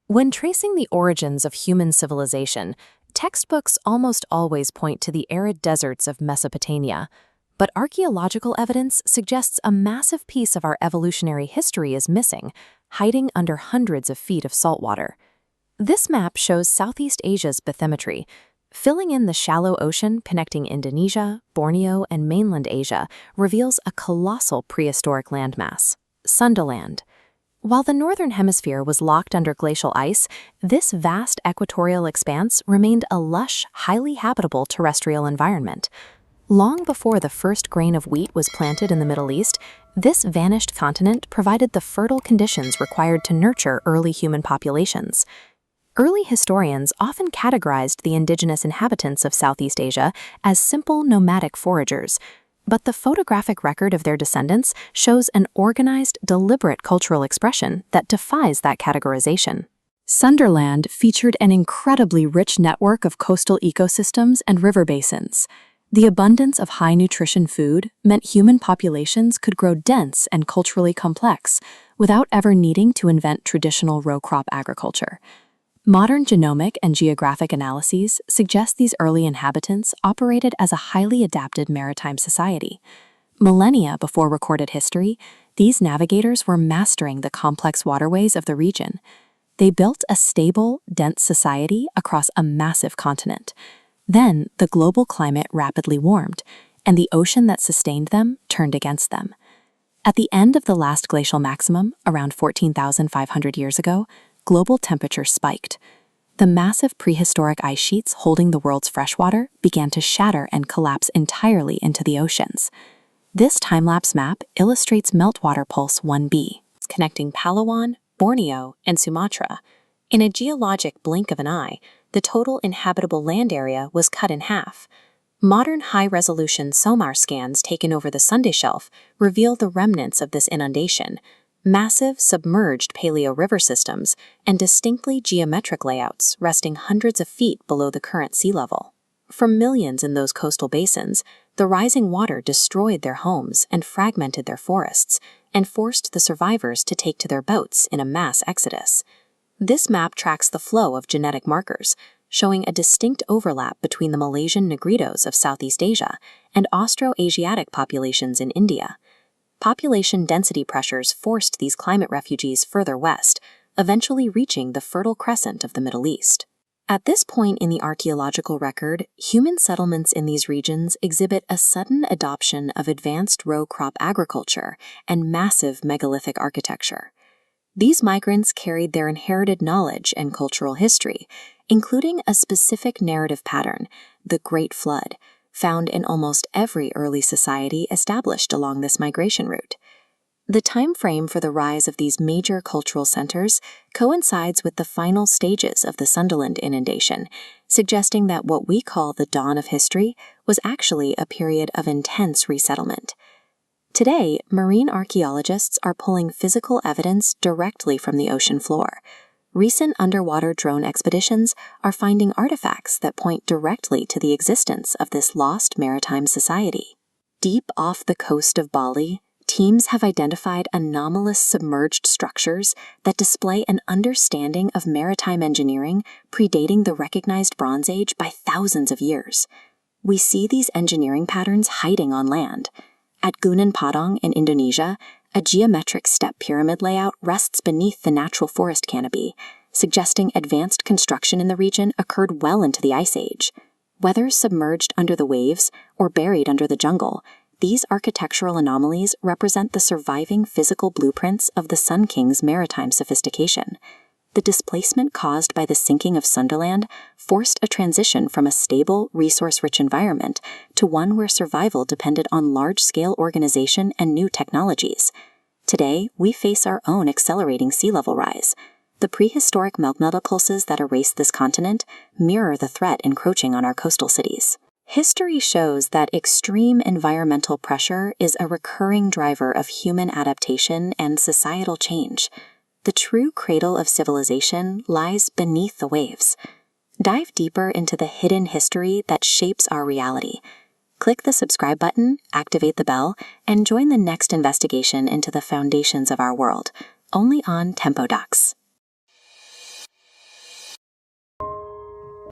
When tracing the origins of human civilization, textbooks almost always point to the arid deserts of Mesopotamia, but archaeological evidence suggests a massive piece of our evolutionary history is missing, hiding under hundreds of feet of saltwater. This map shows Southeast Asia's bathymetry, filling in the shallow ocean connecting Indonesia, Borneo, and mainland Asia reveals a colossal prehistoric landmass, Sundaland. While the northern hemisphere was locked under glacial ice, this vast equatorial expanse remained a lush, highly habitable terrestrial environment. Long before the first grain of wheat was planted in the Middle East, this vanished continent provided the fertile conditions required to nurture early human populations. Early historians often categorized the indigenous inhabitants of Southeast Asia as simple nomadic foragers, but the photographic record of their descendants shows an organized, deliberate cultural expression that defies that categorization. Sundaland featured an incredibly rich network of coastal ecosystems and river basins. The abundance of high-nutrition food meant human populations could grow dense and culturally complex without ever needing to invent traditional row-crop agriculture. Modern genomic and geographic analyses suggest these early inhabitants operated as a highly adapted maritime society. Millennia before recorded history, these navigators were mastering the complex waterways of the region. They built a stable, dense society across a massive continent. Then, the global climate rapidly warmed, and the ocean that sustained them turned against them. At the end of the last glacial maximum, around 14,500 years ago, global temperature spiked. The massive prehistoric ice sheets holding the world's freshwater began to shatter and collapse entirely into the oceans. This time-lapse map illustrates meltwater pulse 1b, connecting Palawan, Borneo, and Sumatra. In a geologic blink of an eye, the total inhabitable land area was cut in half. Modern high-resolution Sonar scans taken over the Sunda Shelf reveal the remnants of this inundation, massive submerged paleo-river systems, and distinctly geometric layouts resting hundreds of feet below the current sea level. For millions in those coastal basins, the rising water destroyed their homes and fragmented their forests, and forced the survivors to take to their boats in a mass exodus. This map tracks the flow of genetic markers, showing a distinct overlap between the Malaysian Negritos of Southeast Asia and Austroasiatic populations in India. Population density pressures forced these climate refugees further west, eventually reaching the Fertile Crescent of the Middle East. At this point in the archaeological record, human settlements in these regions exhibit a sudden adoption of advanced row crop agriculture and massive megalithic architecture. These migrants carried their inherited knowledge and cultural history, including a specific narrative pattern, the Great Flood, found in almost every early society established along this migration route. The time frame for the rise of these major cultural centers coincides with the final stages of the Sundaland inundation, suggesting that what we call the dawn of history was actually a period of intense resettlement. Today, marine archaeologists are pulling physical evidence directly from the ocean floor. Recent underwater drone expeditions are finding artifacts that point directly to the existence of this lost maritime society. Deep off the coast of Bali, teams have identified anomalous submerged structures that display an understanding of maritime engineering predating the recognized Bronze Age by thousands of years. We see these engineering patterns hiding on land. At Gunung Padang in Indonesia, a geometric step pyramid layout rests beneath the natural forest canopy, suggesting advanced construction in the region occurred well into the Ice Age. Whether submerged under the waves or buried under the jungle, these architectural anomalies represent the surviving physical blueprints of the Sun King's maritime sophistication. The displacement caused by the sinking of Sundaland forced a transition from a stable, resource-rich environment to one where survival depended on large-scale organization and new technologies. Today, we face our own accelerating sea level rise. The prehistoric magma pulses that erased this continent mirror the threat encroaching on our coastal cities. History shows that extreme environmental pressure is a recurring driver of human adaptation and societal change. The true cradle of civilization lies beneath the waves. Dive deeper into the hidden history that shapes our reality. Click the subscribe button, activate the bell, and join the next investigation into the foundations of our world, only on TemboDocs.